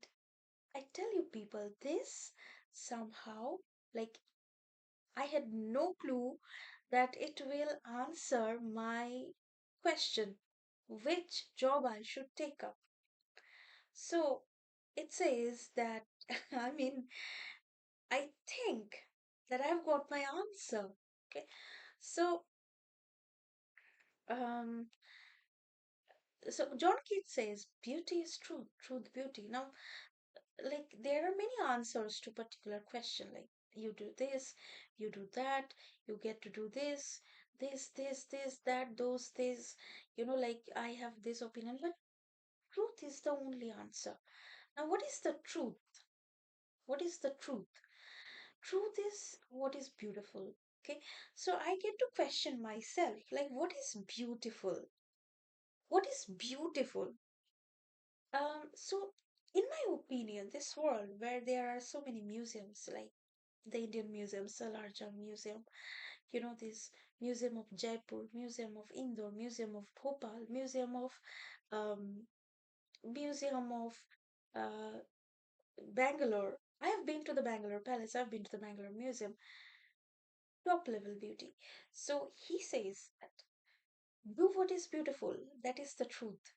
I tell you, people, this somehow, like, I had no clue that it will answer my question, which job I should take up. So it says that, I mean, I think that I've got my answer. Okay. So, um, so John Keats says, beauty is truth, truth, beauty. Now, like, there are many answers to particular question, like, you do this, you do that, you get to do this, that, those, this, like, I have this opinion, but truth is the only answer. Now, what is the truth? What is the truth? Truth is what is beautiful. Okay, so I get to question myself, like, what is beautiful? What is beautiful? So in my opinion, this world where there are so many museums, like the Indian Museum, Salarjung Museum, this Museum of Jaipur, Museum of Indore, Museum of Bhopal, um, Museum of uh, Bangalore. I have been to the Bangalore Palace. I've been to the Bangalore Museum. Top level beauty. So he says that do what is beautiful. That is the truth.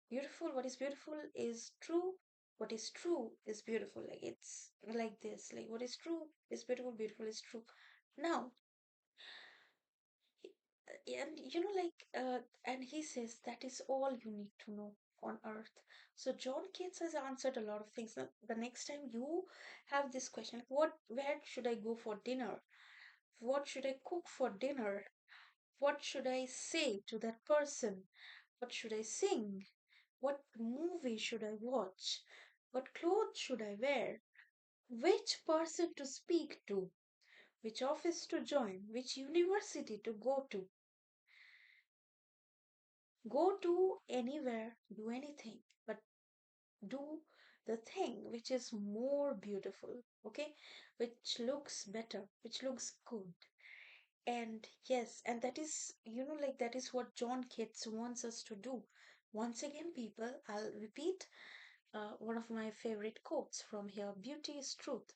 Beautiful. What is beautiful is true. What is true is beautiful. Like it's like this. Like what is true is beautiful. Beautiful is true. Now, and and he says that is all you need to know on earth. So John Keats has answered a lot of things. Now the next time you have this question, where should I go for dinner, what should I cook for dinner, what should I say to that person, what should I sing, what movie should I watch, what clothes should I wear, which person to speak to, which office to join, which university to go to anywhere, do anything, but do the thing which is more beautiful, okay? Which looks better, which looks good. And yes, and that is, that is what John Keats wants us to do. Once again, people, I'll repeat one of my favorite quotes from here: beauty is truth.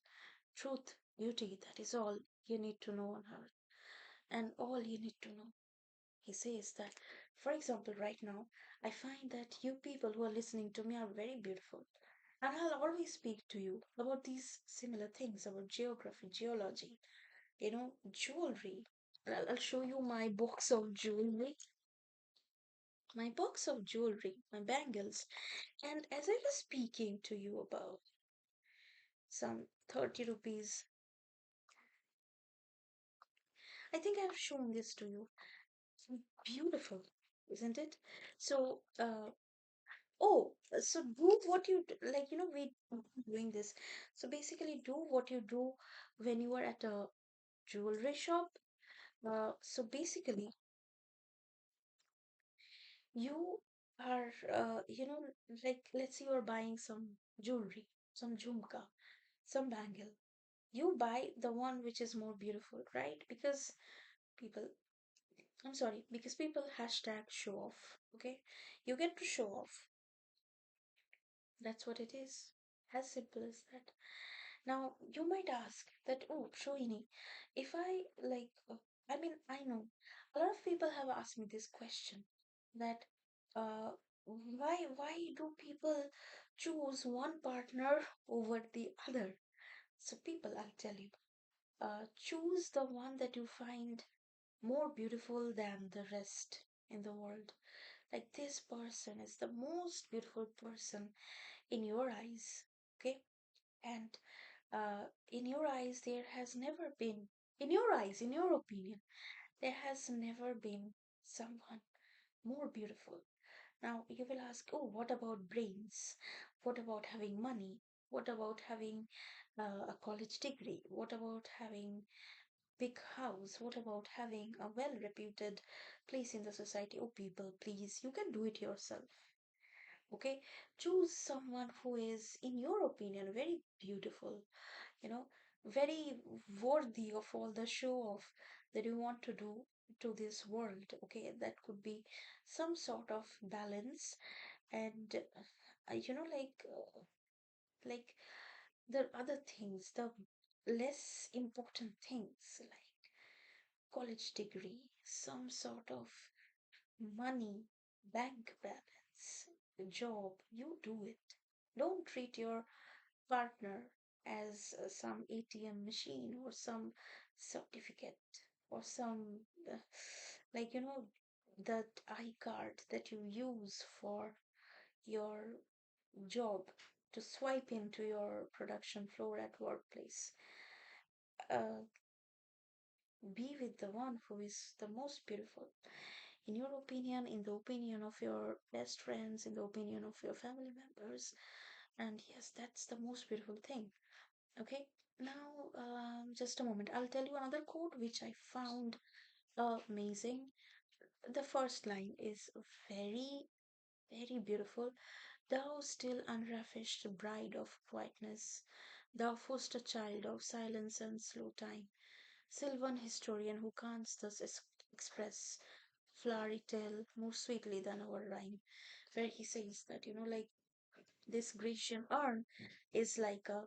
Truth, beauty, that is all you need to know on earth, and all you need to know. He says that, for example, right now, I find that you people who are listening to me are very beautiful. And I'll always speak to you about these similar things about geography, geology, jewelry. I'll show you my box of jewelry, my bangles. And as I was speaking to you about some 30 rupees, I think I've shown this to you. Beautiful, isn't it? So, oh, so do what you we doing this. So basically, do what you do when you are at a jewelry shop. So basically, you are, like let's say you're buying some jewelry, some jhumka, some bangle. You buy the one which is more beautiful, right? Because people, I'm sorry, because people hashtag show off. Okay, you get to show off. That's what it is. As simple as that. Now, you might ask that, oh, Shohini, if I I mean, I know a lot of people have asked me this question that uh, why do people choose one partner over the other? So, people, I'll tell you, choose the one that you find more beautiful than the rest in the world. Like this person is the most beautiful person in your eyes, okay? And in your eyes, there has never been, in your eyes, in your opinion, there has never been someone more beautiful. Now, you will ask, oh, what about brains? What about having money? What about having a college degree? What about having big house? What about having a well-reputed place in the society? Oh, people, please, you can do it yourself. Okay, choose someone who is, in your opinion, very beautiful, you know, very worthy of all the show off that you want to do to this world. Okay, that could be some sort of balance, and like the other things, the less important things like college degree, some sort of money, bank balance, job, you do it. Don't treat your partner as some ATM machine or some certificate or some, uh, that iCard that you use for your job to swipe into your production floor at workplace. Uh, be with the one who is the most beautiful. In your opinion, in the opinion of your best friends, in the opinion of your family members. And yes, that's the most beautiful thing. Okay, now just a moment. I'll tell you another quote which I found amazing. The first line is very, very beautiful. Thou still unravished bride of quietness, thou foster child of silence and slow time. Sylvan historian who can't thus express flowery tale more sweetly than our rhyme, where he says that, like this Grecian urn is like a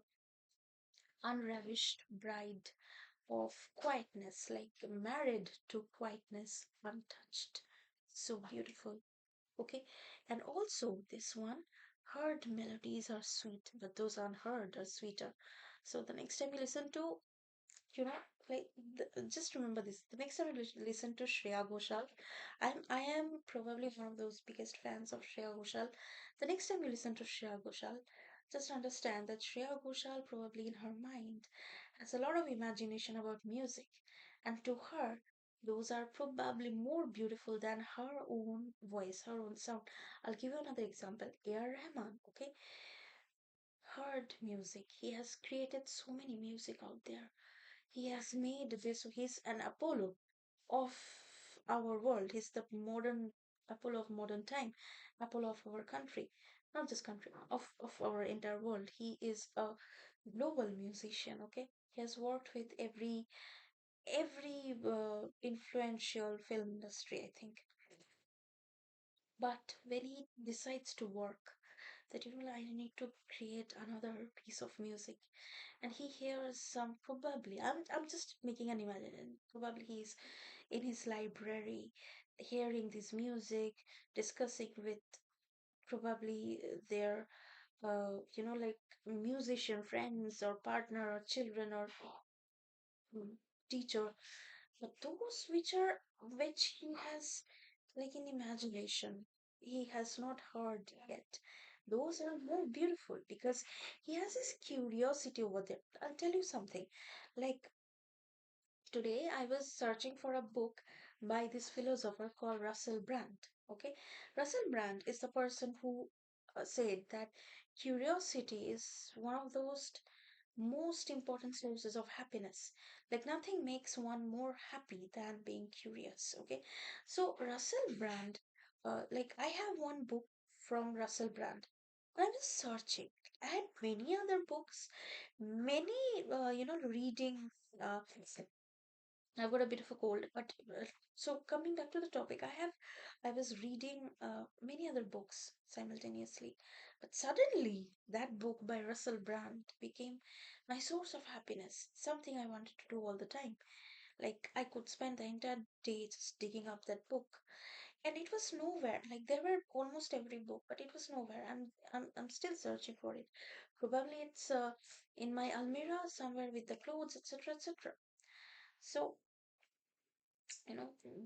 unravished bride of quietness, like married to quietness, untouched. So beautiful. Okay. And also this one, heard melodies are sweet, but those unheard are sweeter. So the next time you listen to, you know, like just remember this. The next time you listen to Shreya Ghoshal, I am probably one of those biggest fans of Shreya Ghoshal. The next time you listen to Shreya Ghoshal, just understand that Shreya Ghoshal probably in her mind has a lot of imagination about music, and to her, those are probably more beautiful than her own voice, her own sound. I'll give you another example. A.R. Rahman, okay, heard music. He has created so many music out there. He has made this, he's an Apollo of our world. He's the modern Apollo of modern time, Apollo of our country, not just country, of our entire world. He is a global musician, okay? He has worked with every influential film industry, I think. But when he decides to work, that I need to create another piece of music, and he hears some probably I'm just making an imagination. Probably he's in his library hearing this music, discussing with probably their like musician friends or partner or children or teacher, but those which he has like in imagination, he has not heard yet. Those are more beautiful because he has his curiosity over there. I'll tell you something. Like today, I was searching for a book by this philosopher called Russell Brand. Okay, Russell Brand is the person who said that curiosity is one of those most important sources of happiness. Like nothing makes one more happy than being curious. Okay, so Russell Brand, like I have one book from Russell Brand. I was searching. I had many other books, many reading. I've got a bit of a cold, but so coming back to the topic, I was reading many other books simultaneously, but suddenly that book by Russell Brand became my source of happiness, something I wanted to do all the time. Like I could spend the entire day just digging up that book, and it was nowhere. Like there were almost every book, but it was nowhere. I'm still searching for it. Probably it's in my almirah somewhere with the clothes, etc., etc. So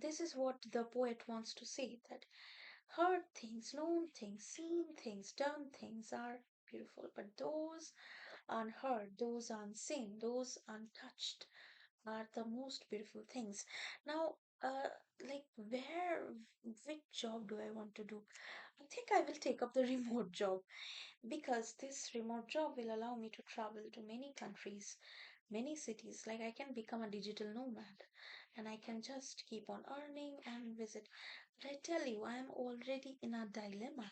this is what the poet wants to say, that heard things, known things, seen things, done things are beautiful, but those unheard, those unseen, those untouched are the most beautiful things. Now, like which job do I want to do? I think I will take up the remote job because this remote job will allow me to travel to many countries, many cities. Like I can become a digital nomad and I can just keep on earning and visit. But I tell you, I am already in a dilemma.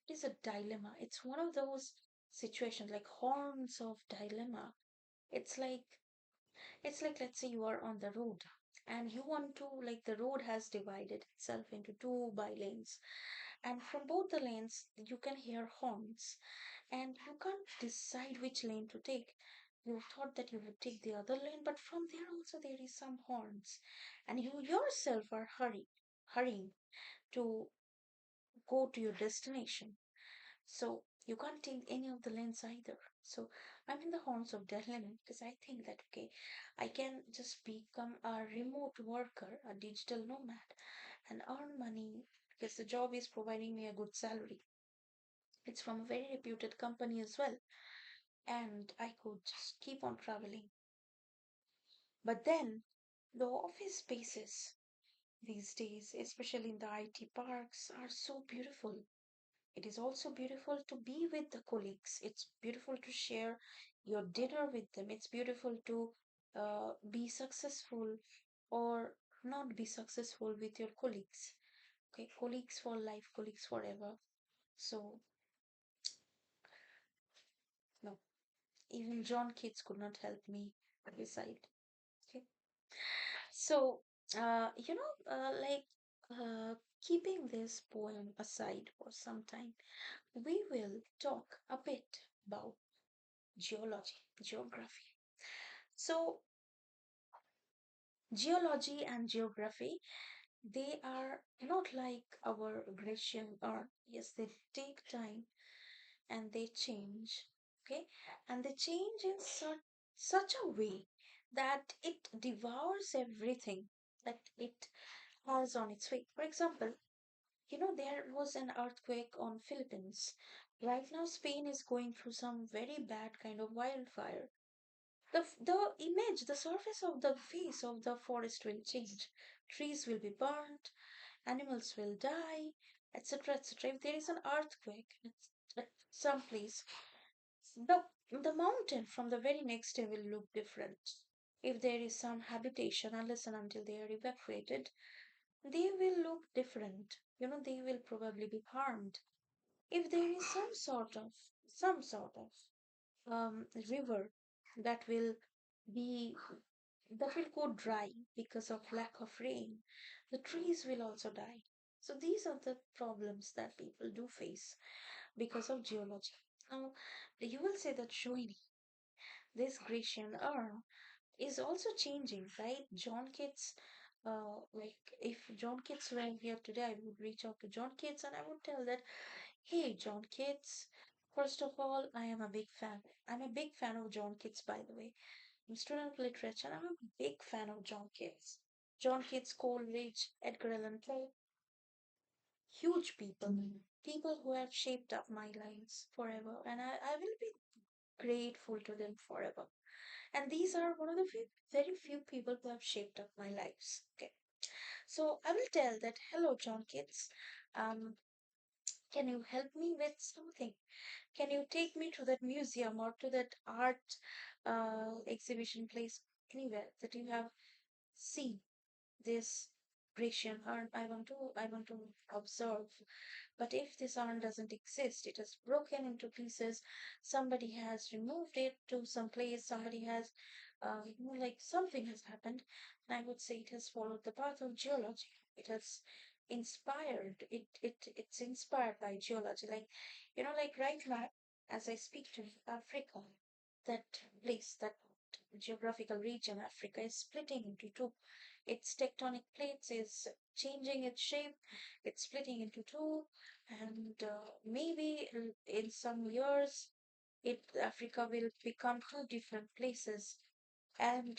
It is a dilemma. It's one of those situations like horns of dilemma. It's like let's say you are on the road and you want to, like, the road has divided itself into two by lanes, and from both the lanes you can hear horns and you can't decide which lane to take. You thought that you would take the other lane, but from there also there is some horns, and you yourself are hurrying to go to your destination. So you can't take any of the lanes either. So I'm in the horns of dilemma because I think that okay, I can just become a remote worker, a digital nomad, and earn money because the job is providing me a good salary. It's from a very reputed company as well, and I could just keep on traveling. But then the office spaces these days, especially in the IT parks, are so beautiful. It is also beautiful to be with the colleagues. It's beautiful to share your dinner with them. It's beautiful to be successful or not be successful with your colleagues. Okay, colleagues for life, colleagues forever. So, no, even John Keats could not help me decide. Okay. So, keeping this poem aside for some time, we will talk a bit about geology, geography. So, geology and geography, they are not like our Grecian art. Yes, they take time and they change. Okay, and they change in such a way that it devours everything that it has on its way. For example, there was an earthquake on Philippines. Right now, Spain is going through some very bad kind of wildfire. The image, the surface of the face of the forest will change. Trees will be burnt, animals will die, etc., etc. If there is an earthquake at some place, the mountain from the very next day will look different. If there is some habitation, unless and until they are evacuated, they will look different. They will probably be harmed. If there is some sort of river that will be that will go dry because of lack of rain, the trees will also die. So these are the problems that people do face because of geology. Now, you will say that Shoini, this Grecian urn, is also changing, right? John Keats, like if John Keats were here today, I would reach out to John Keats and I would tell that, hey, John Keats, first of all, I am a big fan. I'm a big fan of John Keats, by the way. I'm a student of literature. I'm a big fan of John Keats. John Keats, Coleridge, Edgar Allan Poe, huge people, people who have shaped up my lives forever, and I will be grateful to them forever. And these are one of the very few people who have shaped up my lives. Okay. So I will tell that, hello, John Keats. Um, can you help me with something? Can you take me to that museum or to that art exhibition place, anywhere that you have seen this Grecian urn? I want to observe. But if this urn doesn't exist, it is broken into pieces. Somebody has removed it to some place. Somebody has, like something has happened. And I would say it has followed the path of geology. It has inspired. It's inspired by geology. Like, like right now, as I speak to you, Africa, that place, that geographical region, Africa is splitting into two. Its tectonic plates is changing its shape. It's splitting into two, and maybe in some years, Africa will become two different places, and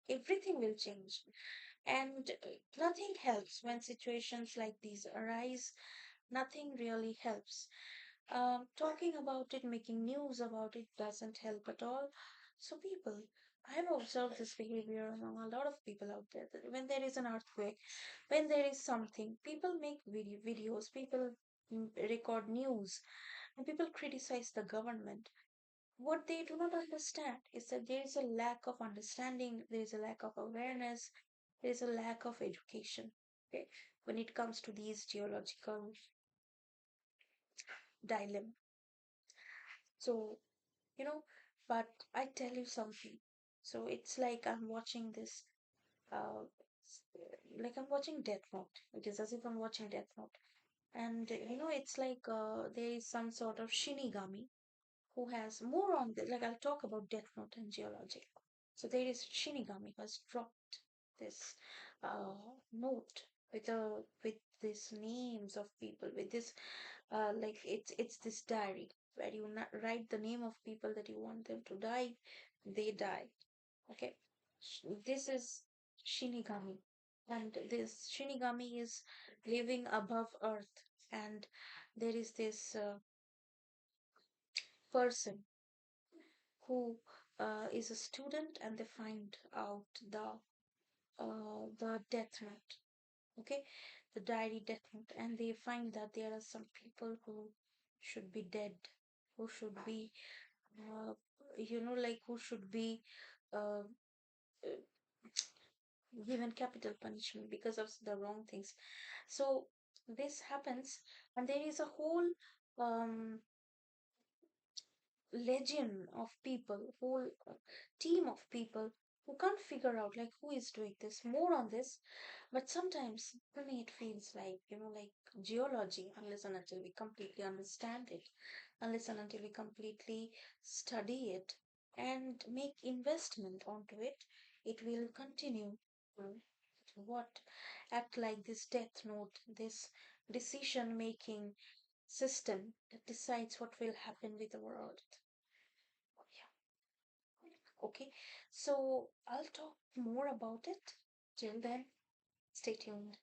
everything will change. And nothing helps when situations like these arise. Nothing really helps. Talking about it, making news about it doesn't help at all. So, people, I have observed this behavior among a lot of people out there that when there is an earthquake, when there is something, people make videos, people record news, and people criticize the government. What they do not understand is that there is a lack of understanding, there is a lack of awareness, there is a lack of education. Okay, when it comes to these geological dilemma. So, you know, but I tell you something. So it's like I'm watching this, uh, like I'm watching Death Note. It is as if I'm watching Death Note. And, it's like there is some sort of Shinigami who has more on the, like I'll talk about Death Note and geology. So there is Shinigami who has dropped this note with these names of people, with this like it's this diary where you write the name of people that you want them to die, they die. Okay, this is Shinigami, and this Shinigami is living above earth, and there is this person who is a student, and they find out the death note. Okay, the diary death note, and they find that there are some people who should be dead, who should be uh, like who should be uh, given capital punishment because of the wrong things. So this happens, and there is a whole um, legion of people, whole team of people who can't figure out like who is doing this, more on this. But sometimes for me it feels like, like geology, unless and until we completely understand it, unless and until we completely study it and make investment onto it, it will continue to what act like this death note, this decision making system that decides what will happen with the world. Yeah. Okay. So I'll talk more about it. Till then, stay tuned.